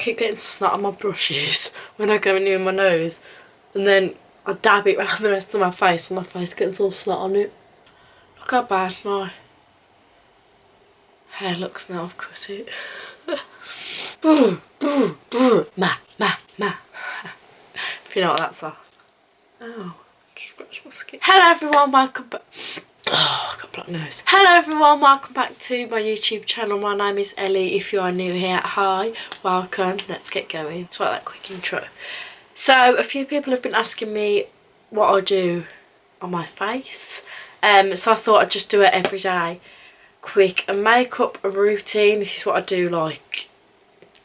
keep getting snot on my brushes when I go near my nose, and then I dab it around the rest of my face and my face gets all snot on it. Look how bad my hair looks now, I've cut it. Ma. If you know what that's off. Oh, scratch my skin. Hello everyone, welcome back. Oh, I've got a blocked nose. Hello everyone, welcome back to my YouTube channel. My name is Ellie. If you are new here, hi, welcome. Let's get going. It's like that quick intro. So, a few people have been asking me what I do on my face. So I thought I'd just do it every day. Quick, a makeup routine. This is what I do like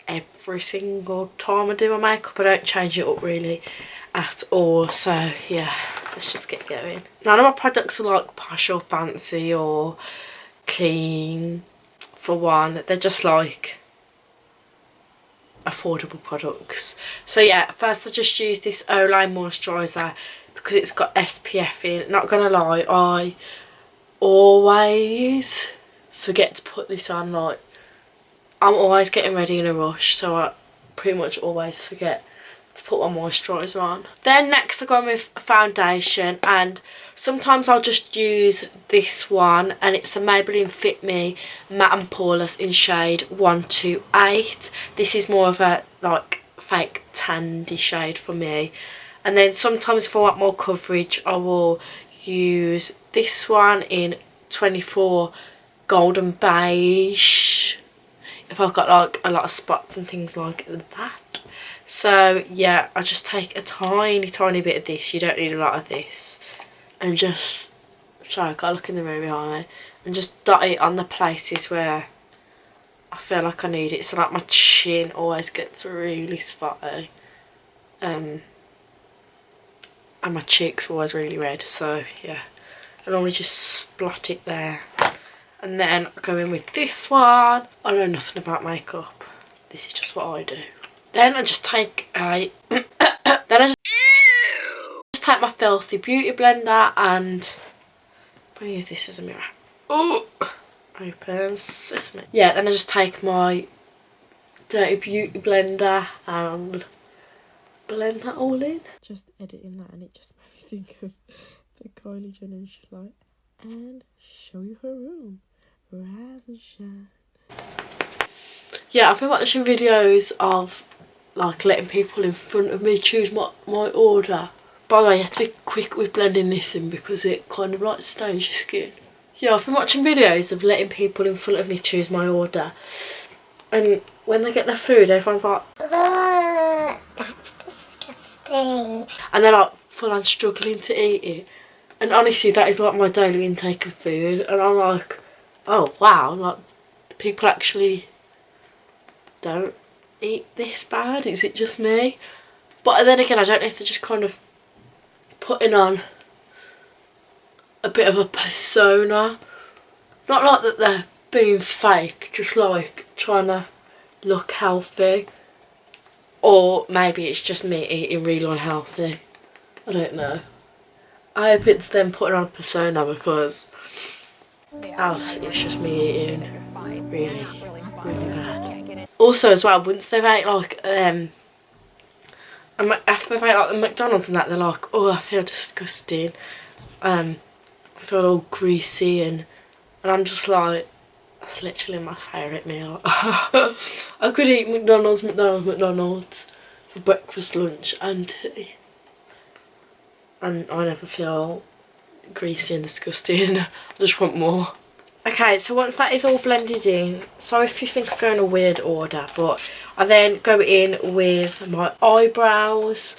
every single time I do my makeup. I don't change it up really at all. So yeah, let's just get going. None of my products are like posh or fancy or clean for one. They're just like affordable products. So yeah, first I just use this Olay moisturiser because it's got SPF in. Not gonna lie, I always forget to put this on. Like, I'm always getting ready in a rush, so I pretty much always forget to put my moisturiser on. Then next I go in with foundation, and sometimes I'll just use this one, and it's the Maybelline Fit Me Matte and Poreless in shade 128. This is more of a like fake tandy shade for me. And then sometimes if I want more coverage, I will use this one in 24 Golden Beige if I've got like a lot of spots and things like that. So yeah, I just take a tiny bit of this. You don't need a lot of this. And just, sorry, I've got to look in the mirror behind me. And just dot it on the places where I feel like I need it. So like my chin always gets really spotty. And my cheeks are always really red. So yeah, I normally just splot it there. And then I go in with this one. I know nothing about makeup. This is just what I do. Then I just take a take my Filthy Beauty blender, and I use this as a mirror. Oh, open sesame. Yeah, then I just take my Dirty Beauty blender and blend that all in. Just editing that, and it just made me think of the Kylie Jenner, and she's like, and show you her room, rise and shine. Yeah, I've been watching videos of like letting people in front of me choose my order. By the way, you have to be quick with blending this in because it kind of like stains your skin. Yeah, I've been watching videos of letting people in front of me choose my order, and when they get their food, everyone's like, ugh, that's disgusting, and they're like full on struggling to eat it. And honestly, that is like my daily intake of food, and I'm like, oh wow, like people actually don't eat this bad. Is it just me? But then again, I don't know if they're just kind of putting on a bit of a persona. Not like that they're being fake, just like trying to look healthy. Or maybe it's just me eating really unhealthy. I don't know. I hope it's them putting on a persona, because else it's just me eating really bad. Also as well, once they've ate like after they've ate like the McDonald's and that, they're like, oh, I feel disgusting. I feel all greasy, and I'm just like, that's literally my favourite meal. I could eat McDonald's for breakfast, lunch and tea, and I never feel greasy and disgusting. I just want more. Okay, so once that is all blended in, sorry if you think I'm going in a weird order, but I then go in with my eyebrows.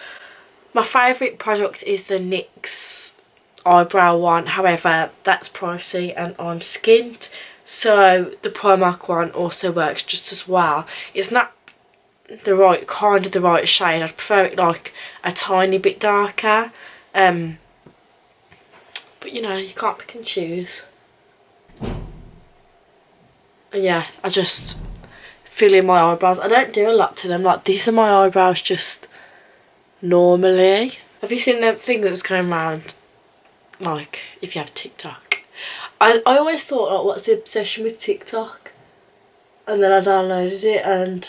My favourite product is the NYX eyebrow one, however that's pricey and I'm skint, so the Primark one also works just as well. It's not the right kind of the right shade. I'd prefer it like a tiny bit darker, but you know, you can't pick and choose. And yeah, I just fill in my eyebrows. I don't do a lot to them. Like, these are my eyebrows just normally. Have you seen that thing that's going around, like, if you have TikTok? I always thought, like, what's the obsession with TikTok? And then I downloaded it, and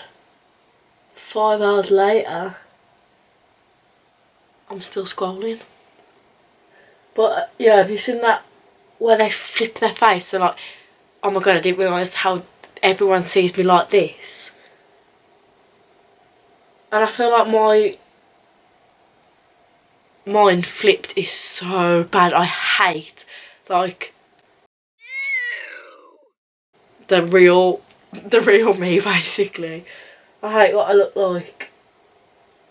5 hours later, I'm still scrolling. But yeah, have you seen that where they flip their face? So like, oh my god, I didn't realise how everyone sees me like this. And I feel like my mind flipped is so bad. I hate like the real me basically. I hate what I look like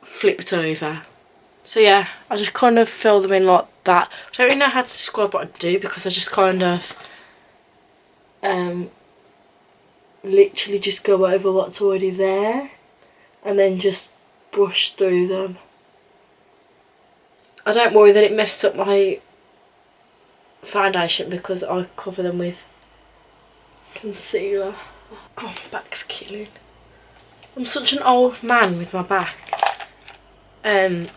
flipped over. So yeah, I just kind of fill them in like that. I don't really know how to describe what I do because I just kind of literally just go over what's already there and then just brush through them. I don't worry that it messed up my foundation because I cover them with concealer. Oh, my back's killing. I'm such an old man with my back. Then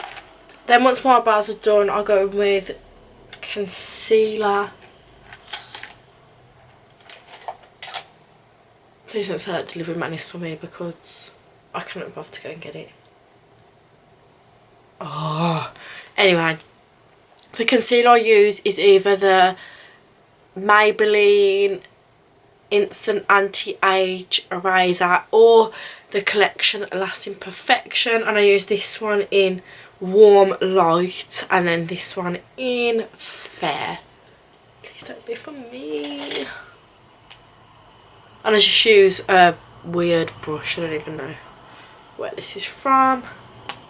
once my eyebrows are done, I'll go with concealer. Please don't say that delivery man is for me because I cannot bother to go and get it. Oh, anyway, the concealer I use is either the Maybelline Instant Anti-Age Eraser or the Collection Lasting Perfection, and I use this one in Warm Light and then this one in Fair. Please don't be for me. And I just use a weird brush. I don't even know where this is from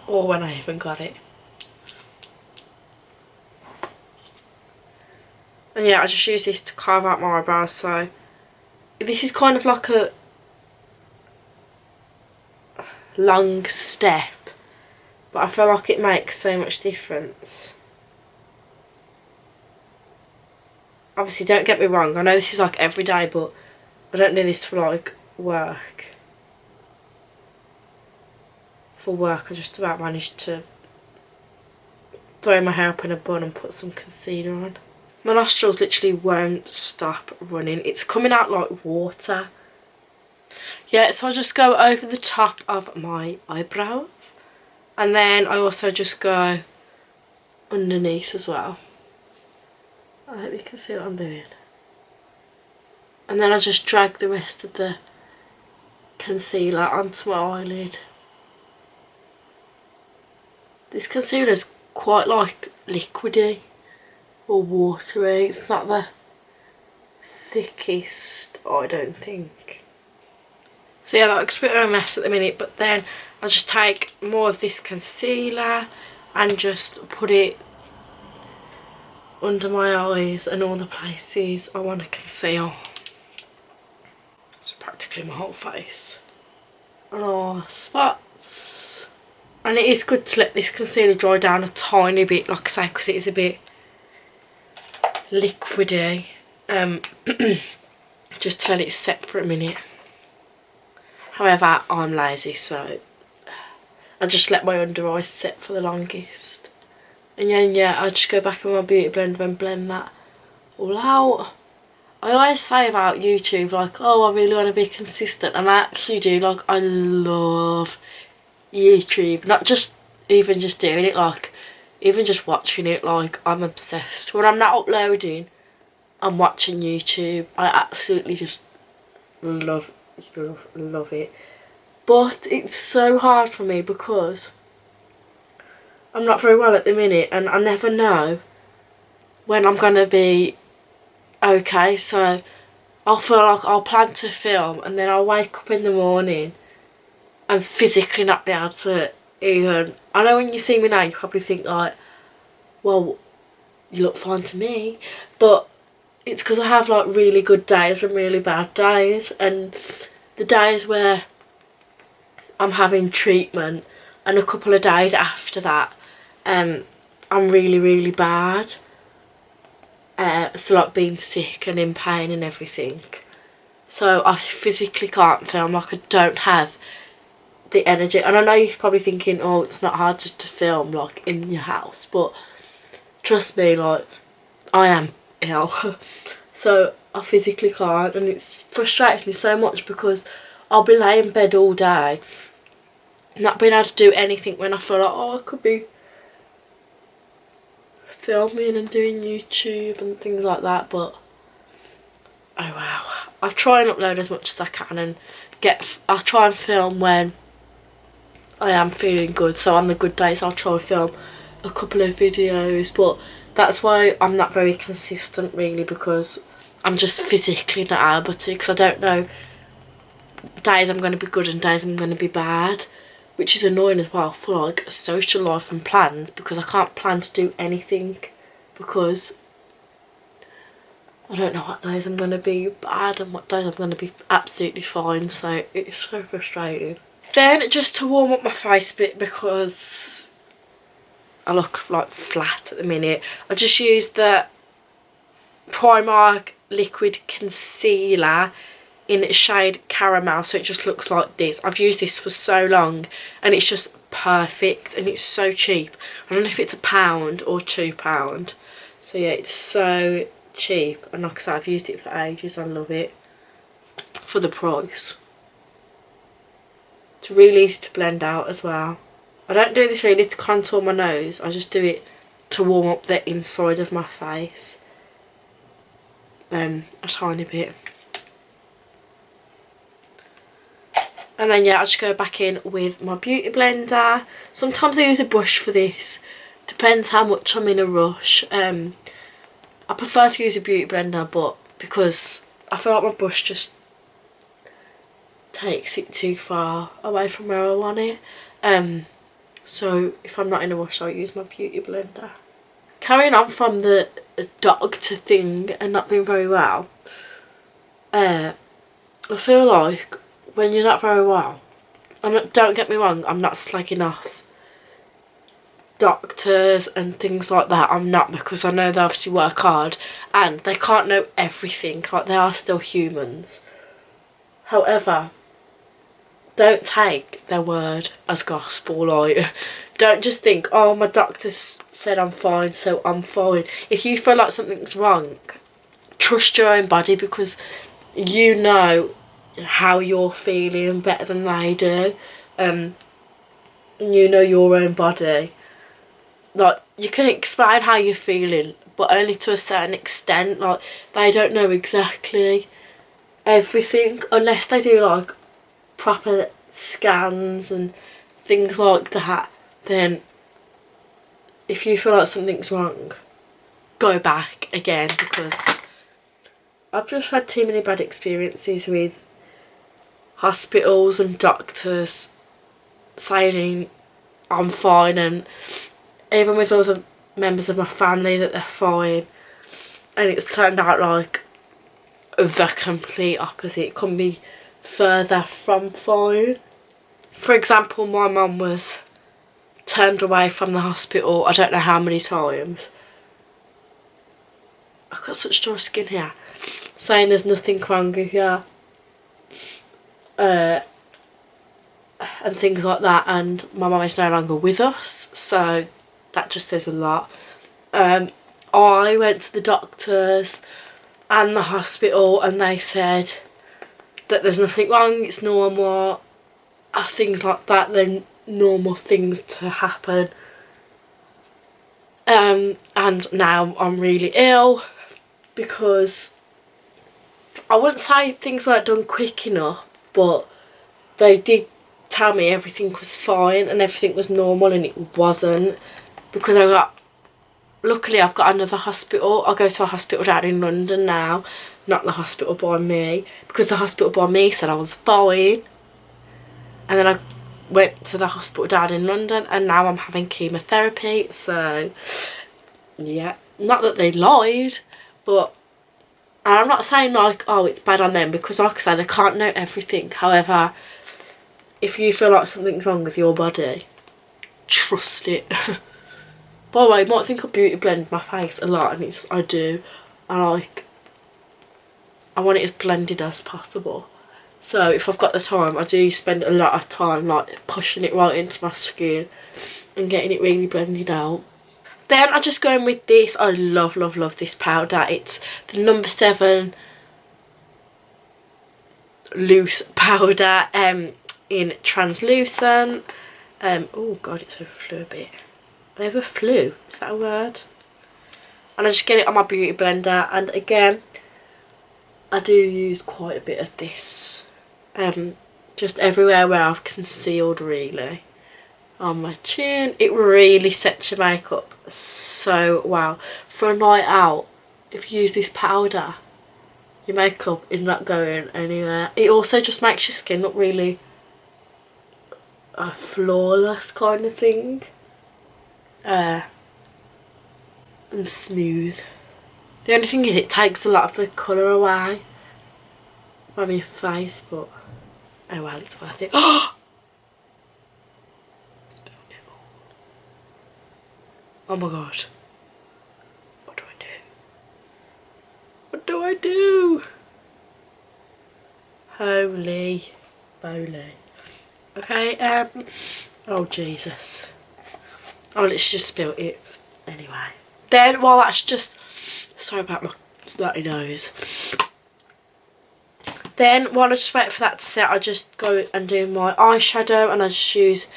or when I even got it. And yeah, I just use this to carve out my eyebrows. So this is kind of like a long step, but I feel like it makes so much difference. Obviously, don't get me wrong, I know this is like every day, but I don't do this for like work. For work, I just about managed to throw my hair up in a bun and put some concealer on. My nostrils literally won't stop running. It's coming out like water. Yeah, so I just go over the top of my eyebrows. And then I also just go underneath as well. I hope you can see what I'm doing. And then I just drag the rest of the concealer onto my eyelid. This concealer's quite like liquidy or watery. It's not the thickest, I don't think. So yeah, that looks a bit of a mess at the minute, but then I'll just take more of this concealer and just put it under my eyes and all the places I want to conceal. So practically my whole face. And all spots. And it is good to let this concealer dry down a tiny bit, like I say, because it is a bit liquidy. Just to let it set for a minute. However, I'm lazy, so I just let my under eyes set for the longest. And then yeah, I just go back in my beauty blender and blend that all out. I always say about YouTube, like, oh, I really want to be consistent, and I actually do. Like, I love YouTube, not just even just doing it, like even just watching it. Like, I'm obsessed. When I'm not uploading, I'm watching YouTube. I absolutely just love it. But it's so hard for me because I'm not very well at the minute and I never know when I'm gonna be okay. So I'll feel like I'll plan to film and then I'll wake up in the morning and physically not be able to even... I know when you see me now you probably think like, well, you look fine to me, but it's because I have like really good days and really bad days, and the days where I'm having treatment and a couple of days after that I'm really bad. So like being sick and in pain and everything. So I physically can't film, like I don't have the energy. And I know you're probably thinking, oh, it's not hard just to film like in your house, but trust me, like I am ill. So I physically can't, and it frustrates me so much because I'll be laying in bed all day not being able to do anything when I feel like, oh, I could be filming and doing YouTube and things like that. But oh wow, I'll try and upload as much as I can, and I'll try and film when I am feeling good. So on the good days I'll try and film a couple of videos, but that's why I'm not very consistent really, because I'm just physically not able to, because I don't know days I'm going to be good and days I'm going to be bad, which is annoying as well for like a social life and plans, because I can't plan to do anything because I don't know what days I'm going to be bad and what days I'm going to be absolutely fine. So it's so frustrating. Then just to warm up my face a bit, because I look like flat at the minute, I just used the Primark liquid concealer in shade caramel, so it just looks like this. I've used this for so long and it's just perfect, and it's so cheap. I don't know if it's £1 or £2. So yeah, it's so cheap, and like I said, I've used it for ages. I love it for the price. It's really easy to blend out as well. I don't do this really to contour my nose, I just do it to warm up the inside of my face a tiny bit. And then yeah, I just go back in with my beauty blender. Sometimes I use a brush for this, depends how much I'm in a rush. I prefer to use a beauty blender, but because I feel like my brush just takes it too far away from where I want it. So if I'm not in a rush, I'll use my beauty blender. Carrying on from the doctor thing and not being very well, I feel like when you're not very well, and don't get me wrong, I'm not slagging off doctors and things like that, I'm not, because I know they obviously work hard and they can't know everything, like they are still humans. However, don't take their word as gospel. Like, don't just think, oh, my doctor said I'm fine, so I'm fine. If you feel like something's wrong, trust your own body, because you know how you're feeling better than they do. And you know your own body. Like, you can explain how you're feeling, but only to a certain extent. Like, they don't know exactly everything unless they do like proper scans and things like that. Then if you feel like something's wrong, go back again, because I've just had too many bad experiences with hospitals and doctors saying I'm fine, and even with other members of my family that they're fine, and it's turned out like the complete opposite. It couldn't be further from fine. For example, my mum was turned away from the hospital I don't know how many times. I've got such dry skin here, saying there's nothing wrong with you, and things like that, and my mum is no longer with us, so that just says a lot. I went to the doctors and the hospital and they said that there's nothing wrong, it's normal, things like that. They're normal things to happen. And now I'm really ill, because I wouldn't say things weren't done quick enough, but they did tell me everything was fine and everything was normal, and it wasn't, because luckily I've got another hospital. I go to a hospital down in London now, not the hospital by me, because the hospital by me said I was fine. And then I went to the hospital down in London and now I'm having chemotherapy. So yeah, not that they lied, but, and I'm not saying like, oh, it's bad on them, because like I said, they can't know everything. However, if you feel like something's wrong with your body, trust it. By the way, you might think I beauty blend my face a lot, and I do. I want it as blended as possible. So if I've got the time, I do spend a lot of time like pushing it right into my skin and getting it really blended out. Then I just go in with this. I love this powder. It's the No. 7 loose powder in translucent. Oh god, it's overflew a bit. Overflew? Is that a word? And I just get it on my beauty blender, and again, I do use quite a bit of this. Just everywhere where I've concealed, really. On my chin. It really sets your makeup so well. For a night out, if you use this powder, your makeup is not going anywhere. It also just makes your skin look really flawless kind of thing. And smooth. The only thing is it takes a lot of the colour away from your face, but oh well, it's worth it. Oh my god. What do I do? What do I do? Holy moly. Okay, oh Jesus. Oh, literally just spilt it. Anyway. Then while that's just, sorry about my snotty nose. Then while I just wait for that to set, I just go and do my eyeshadow, and I just use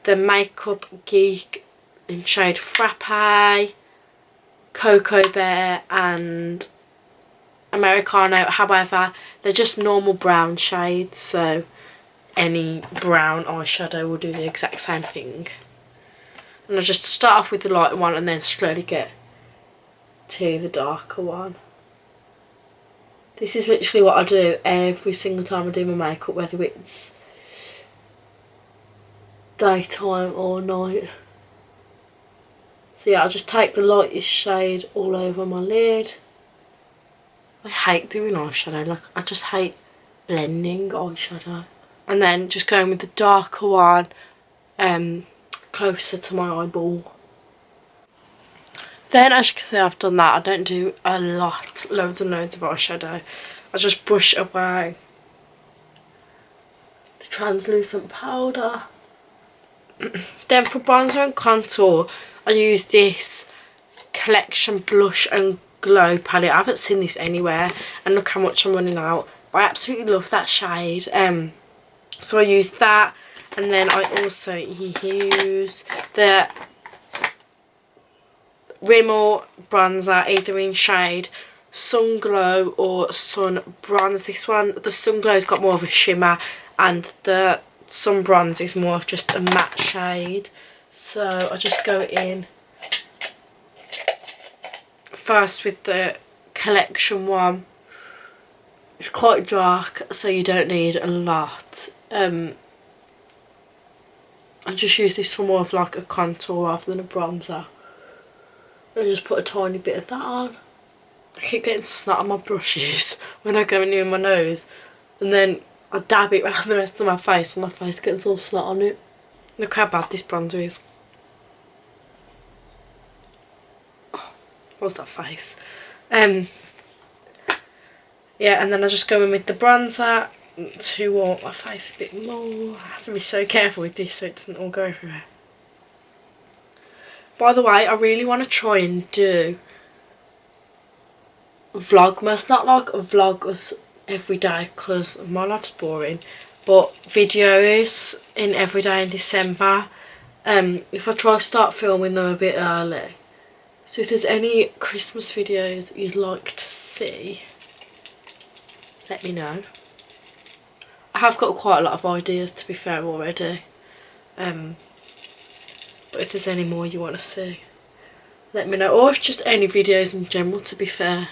the Makeup Geek in shade Frappe, Cocoa Bear and Americano. However, they're just normal brown shades, so any brown eyeshadow will do the exact same thing. And I just start off with the lighter one and then slowly get to the darker one. This is literally what I do every single time I do my makeup, whether it's daytime or night. So yeah, I just take the lightest shade all over my lid. I hate doing eyeshadow, like I just hate blending eyeshadow. And then just going with the darker one, closer to my eyeball. Then as you can see, I've done that. I don't do a lot, loads and loads of eyeshadow. I just brush away the translucent powder. Then for bronzer and contour, I use this Collection Blush and Glow palette. I haven't seen this anywhere, and look how much I'm running out. I absolutely love that shade. So I use that, and then I also use the Rimmel bronzer, either in shade Sun Glow or Sun Bronze. This one, the Sun Glow's got more of a shimmer, and the Sun Bronze is more of just a matte shade. So I just go in first with the Collection one. It's quite dark, so you don't need a lot. I just use this for more of like a contour rather than a bronzer. I just put a tiny bit of that on. I keep getting snot on my brushes when I go near my nose, and then I dab it around the rest of my face, and my face gets all snot on it. Look how bad this bronzer is. Oh, what's that face? Yeah, and then I just go in with the bronzer to warm my face a bit more. I have to be so careful with this so it doesn't all go everywhere. By the way, I really want to try and do Vlogmas, not like a vlog every day because my life's boring, but videos in every day in December. If I try to start filming them a bit early. So if there's any Christmas videos you'd like to see, let me know. I have got quite a lot of ideas, to be fair, already. But if there's any more you want to see, let me know. Or if just any videos in general, to be fair,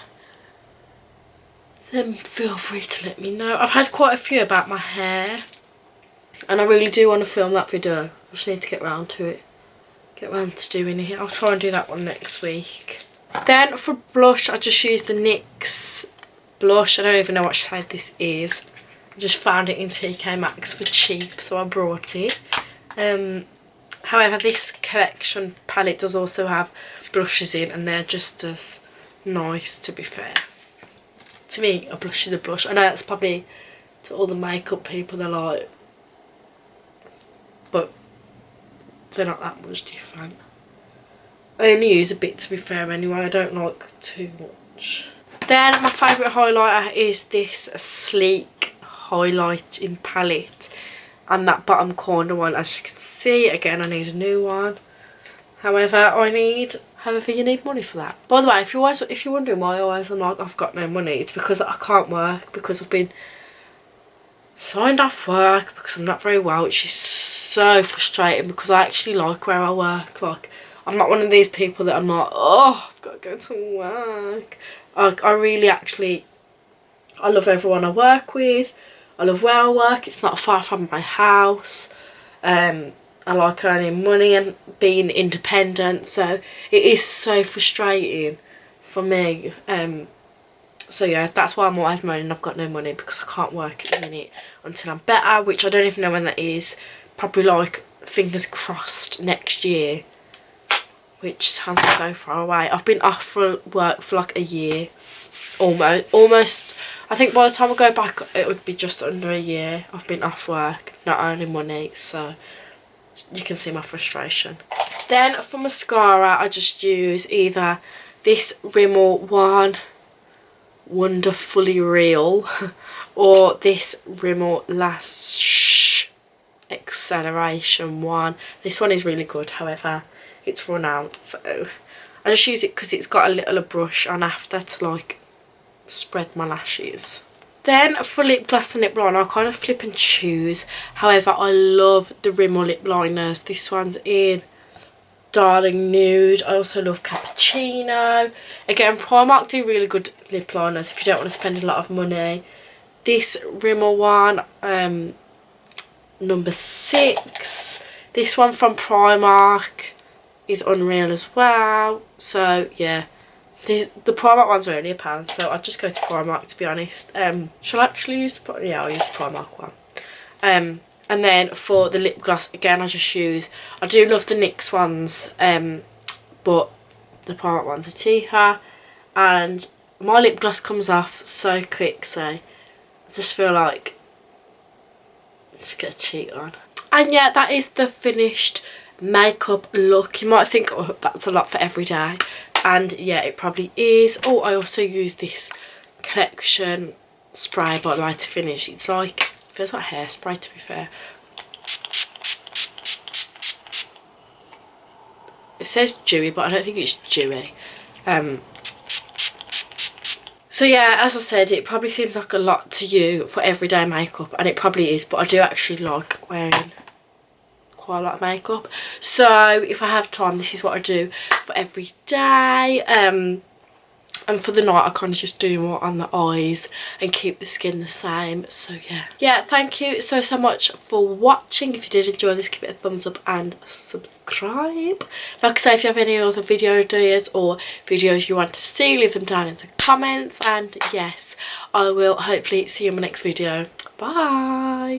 then feel free to let me know. I've had quite a few about my hair, and I really do want to film that video. I just need to get round to it. Get round to doing it. I'll try and do that one next week. Then for blush, I just use the NYX blush. I don't even know what shade this is. I just found it in TK Maxx for cheap, so I brought it. However, this Collection palette does also have blushes in, and they're just as nice, to be fair. To me, a blush is a blush. I know that's probably, to all the makeup people, they're like, but they're not that much different. I only use a bit, to be fair, anyway. I don't like too much. Then my favourite highlighter is this Sleek highlighting palette. and that bottom corner one, as you can see. Again, I need a new one. However, you need money for that. By the way, if you're wondering why I've got no money, it's because I can't work, because I've been signed off work because I'm not very well, which is so frustrating because I actually like where I work. Like, I'm not one of these people that I'm like, oh, I've got to go to work. I really actually, I love everyone I work with. I love where I work. It's not far from my house. I like earning money and being independent. So it is so frustrating for me. So yeah, that's why I'm always moaning I've got no money, because I can't work at the minute until I'm better, which I don't even know when that is. Probably, like, fingers crossed, next year, which sounds so far away. I've been off for work for like a year, almost. I think by the time I go back it would be just under a year I've been off work, not earning money, so you can see my frustration. Then for mascara, I just use either this Rimmel one, Wonderfully Real, or this Rimmel Lash Acceleration one. This one is really good, however it's run out, so I just use it because it's got a little brush on after to like spread my lashes. Then for lip gloss and lip liner, I kind of flip and choose. However, I love the Rimmel lip liners. This one's in Darling Nude. I also love Cappuccino. Again, Primark do really good lip liners if you don't want to spend a lot of money. This Rimmel one, number 6. This one from Primark is unreal as well. So yeah, the Primark ones are only £1, so I'll just go to Primark, to be honest. Shall I actually use the Primark? Yeah, I'll use the Primark one. And then for the lip gloss, again, I just use, I do love the NYX ones, but the Primark ones are cheaper, and my lip gloss comes off so quick, so I just feel like I'm just gonna cheat on. And yeah, that is the finished makeup look. You might think, oh, that's a lot for every day, and yeah, it probably is. Oh, I also use this collection spray, by the way, to finish. It's like, feels like hairspray, to be fair. It says dewy, but I don't think it's dewy. So yeah, as I said, it probably seems like a lot to you for everyday makeup, and it probably is, but I do actually like wearing quite a lot of makeup. So if I have time, this is what I do for every day. And for the night, I kind of just do more on the eyes and keep the skin the same. So yeah, thank you so much for watching. If you did enjoy this, give it a thumbs up and subscribe. Like I say, if you have any other video ideas or videos you want to see, leave them down in the comments. And yes, I will hopefully see you in my next video. Bye.